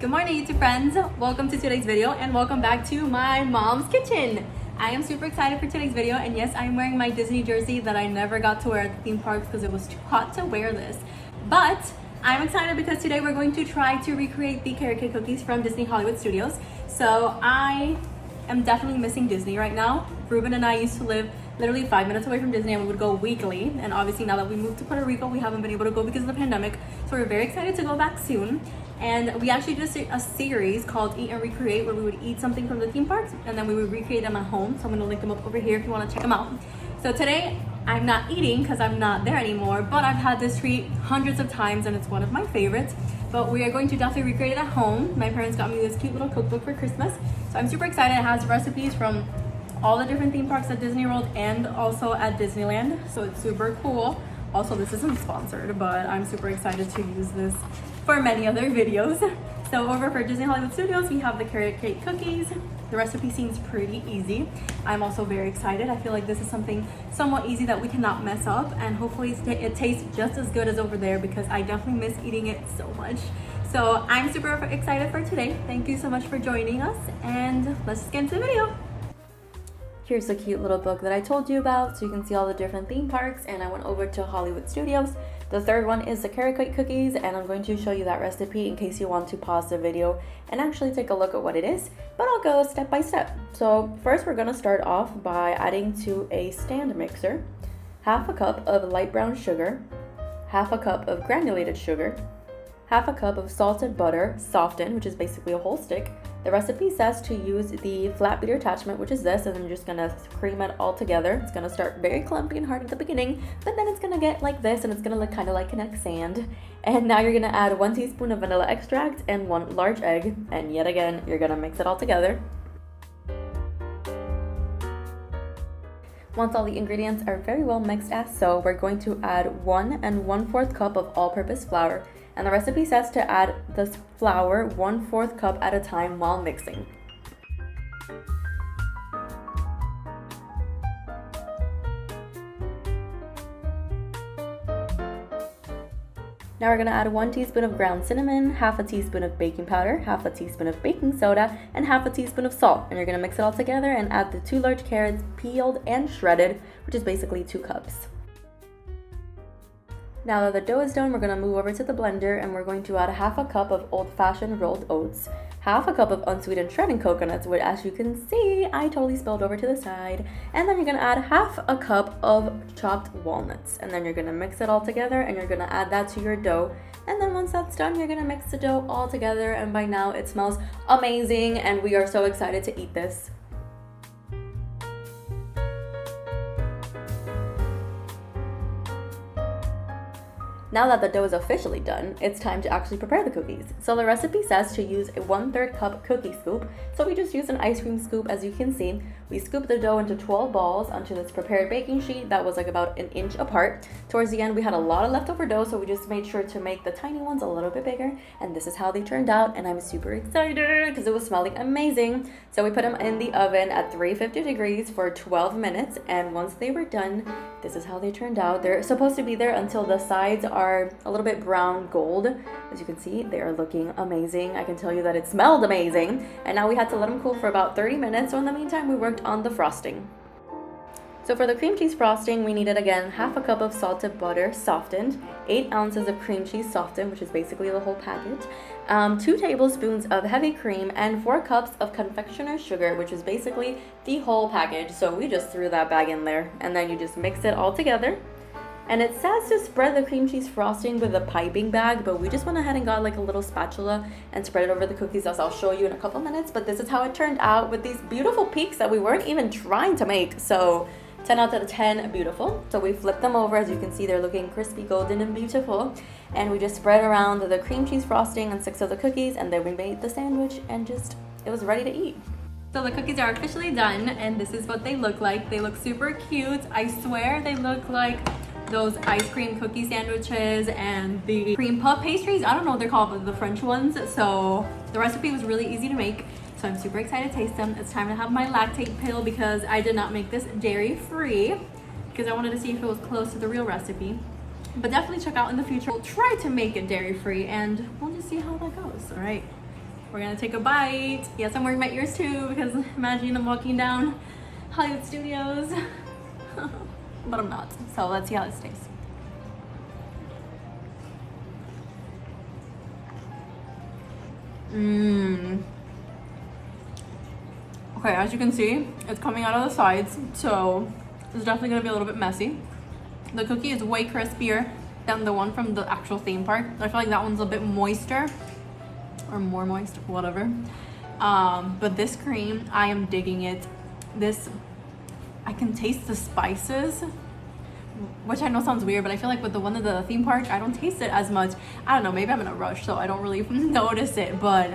Good morning, YouTube friends. Welcome to today's video and welcome back to my mom's kitchen. I am super excited for today's video, and yes, I'm wearing my Disney jersey that I never got to wear at the theme parks because it was too hot to wear this. But I'm excited because today we're going to try to recreate the carrot cake cookies from Disney Hollywood Studios. So I am definitely missing Disney right now. Ruben and I used to live literally 5 minutes away from Disney and we would go weekly. And obviously now that we moved to Puerto Rico, we haven't been able to go because of the pandemic. So we're very excited to go back soon. And we actually did a series called Eat and Recreate where we would eat something from the theme parks and then we would recreate them at home. So I'm gonna link them up over here if you wanna check them out. So today, I'm not eating because I'm not there anymore, but I've had this treat hundreds of times and it's one of my favorites. But we are going to definitely recreate it at home. My parents got me this cute little cookbook for Christmas. So I'm super excited. It has recipes from all the different theme parks at Disney World and also at Disneyland. So it's super cool. Also, this isn't sponsored, but I'm super excited to use this for many other videos. So over for Disney Hollywood Studios, we have the carrot cake cookies. The recipe seems pretty easy. I'm also very excited. I feel like this is something somewhat easy that we cannot mess up, and hopefully it tastes just as good as over there because I definitely miss eating it so much. So I'm super excited for today. Thank you so much for joining us, and let's just get into the video. Here's the cute little book that I told you about so you can see all the different theme parks, and I went over to Hollywood Studios. The third one is the carrot cake cookies, and I'm going to show you that recipe in case you want to pause the video and actually take a look at what it is, but I'll go step by step. So first we're going to start off by adding to a stand mixer half a cup of light brown sugar, half a cup of granulated sugar, half a cup of salted butter softened, which is basically a whole stick. The recipe says to use the flat beater attachment, which is this, and I'm just gonna cream it all together. It's gonna start very clumpy and hard at the beginning, but then it's gonna get like this and it's gonna look kind of like Connect sand. And now you're gonna add 1 teaspoon of vanilla extract and 1 large egg, and yet again, you're gonna mix it all together. Once all the ingredients are very well mixed as so, we're going to add 1 1/4 cup of all-purpose flour, and the recipe says to add this flour 1/4 cup at a time while mixing. Now we're going to add 1 teaspoon of ground cinnamon, half a teaspoon of baking powder, half a teaspoon of baking soda, and half a teaspoon of salt. And you're going to mix it all together and add the 2 large carrots peeled and shredded, which is basically 2 cups. Now that the dough is done, we're going to move over to the blender and we're going to add half a cup of old-fashioned rolled oats, half a cup of unsweetened shredding coconuts, which as you can see, I totally spilled over to the side. And then you're going to add half a cup of chopped walnuts. And then you're going to mix it all together and you're going to add that to your dough. And then once that's done, you're going to mix the dough all together. And by now it smells amazing and we are so excited to eat this. Now that the dough is officially done, it's time to actually prepare the cookies. So the recipe says to use a 1/3 cup cookie scoop. So we just used an ice cream scoop, as you can see. We scooped the dough into 12 balls onto this prepared baking sheet that was like about 1 inch apart. Towards the end, we had a lot of leftover dough, so we just made sure to make the tiny ones a little bit bigger. And this is how they turned out, and I'm super excited because it was smelling amazing. So we put them in the oven at 350 degrees for 12 minutes, and once they were done, this is how they turned out. They're supposed to be there until the sides are a little bit brown gold. As you can see, they are looking amazing. I can tell you that it smelled amazing. And now we had to let them cool for about 30 minutes. So in the meantime, we worked on the frosting. So for the cream cheese frosting, we needed again half a cup of salted butter softened, 8 ounces of cream cheese softened, which is basically the whole packet, 2 tablespoons of heavy cream, and 4 cups of confectioner's sugar, which is basically the whole package. So we just threw that bag in there, and then you just mix it all together. And it says to spread the cream cheese frosting with a piping bag, but we just went ahead and got like a little spatula and spread it over the cookies, as I'll show you in a couple minutes. But this is how it turned out with these beautiful peaks that we weren't even trying to make. So 10 out of 10, beautiful. So we flipped them over. As you can see, they're looking crispy, golden, and beautiful. And we just spread around the cream cheese frosting on 6 of the cookies, and then we made the sandwich, and it was ready to eat. So the cookies are officially done, and this is what they look like. They look super cute. I swear they look like those ice cream cookie sandwiches and the cream puff pastries. I don't know what they're called, but the French ones. So the recipe was really easy to make. So I'm super excited to taste them. It's time to have my lactate pill because I did not make this dairy free because I wanted to see if it was close to the real recipe. But definitely check out in the future. We'll try to make it dairy free and we'll just see how that goes. All right. we're gonna take a bite. Yes, I'm wearing my ears too because imagine I'm walking down Hollywood Studios. But I'm not. So let's see how this tastes. Okay, as you can see, it's coming out of the sides, so it's definitely gonna be a little bit messy. The cookie is way crispier than the one from the actual theme park. I feel like that one's a bit moister, or more moist, whatever. But this cream, I am digging it. This, I can taste the spices, which I know sounds weird, but I feel like with the one at the theme park, I don't taste it as much. I don't know, maybe I'm in a rush, so I don't really notice it, but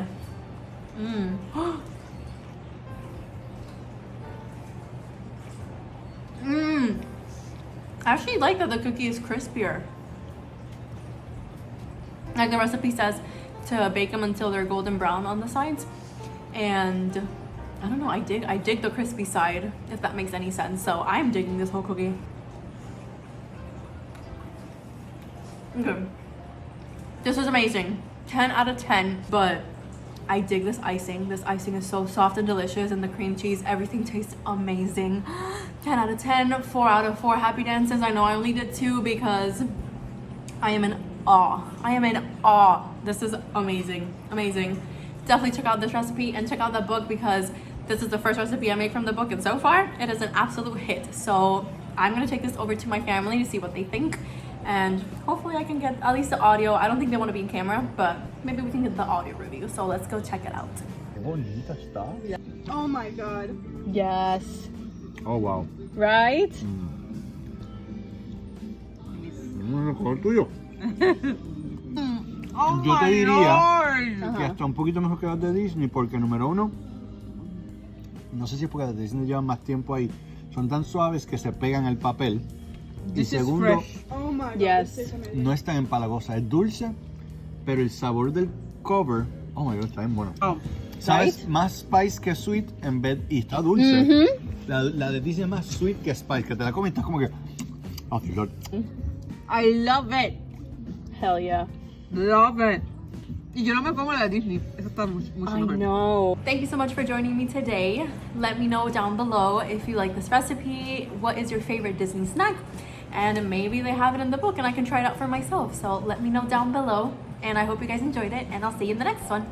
I actually like that the cookie is crispier. Like the recipe says to bake them until they're golden brown on the sides, and I don't know, I dig the crispy side, if that makes any sense. So I'm digging this whole cookie. Okay, this is amazing. 10 out of 10, but I dig this icing. This icing is so soft and delicious, and the cream cheese, everything tastes amazing. 10 out of 10, 4 out of 4 happy dances. I know I only did 2 because I am in awe. I am in awe. This is amazing, amazing. Definitely check out this recipe and check out the book because this is the first recipe I made from the book, and so far it is an absolute hit. So I'm gonna take this over to my family to see what they think, and hopefully I can get at least the audio. I don't think they want to be in camera, but maybe we can get the audio review. So let's go check it out. Qué bonita está. Oh my god. Yes. Oh, wow. Right? Mejor tuyo. Oh Yo te my diría lord. que hasta un poquito mejor que las de Disney, porque número uno, no sé si es porque las de Disney llevan más tiempo ahí, son tan suaves que se pegan al papel. Y segundo, Oh my god. Yes. This is amazing. no es tan empalagosa, es dulce, pero el sabor del cover, oh my god, está bien bueno. Oh. ¿Sabes? Right? Más spice que sweet en vez, y está dulce. La de Disney es más sweet que spice, que te la comes y estás como que, oh my god. I love it. Hell yeah. Love it. Y yo no me como la de Disney. Esa está mucho I mejor. know. Thank you so much for joining me today. Let me know down below if you like this recipe. What is your favorite Disney snack? And maybe they have it in the book and I can try it out for myself. So let me know down below. And I hope you guys enjoyed it, and I'll see you in the next one.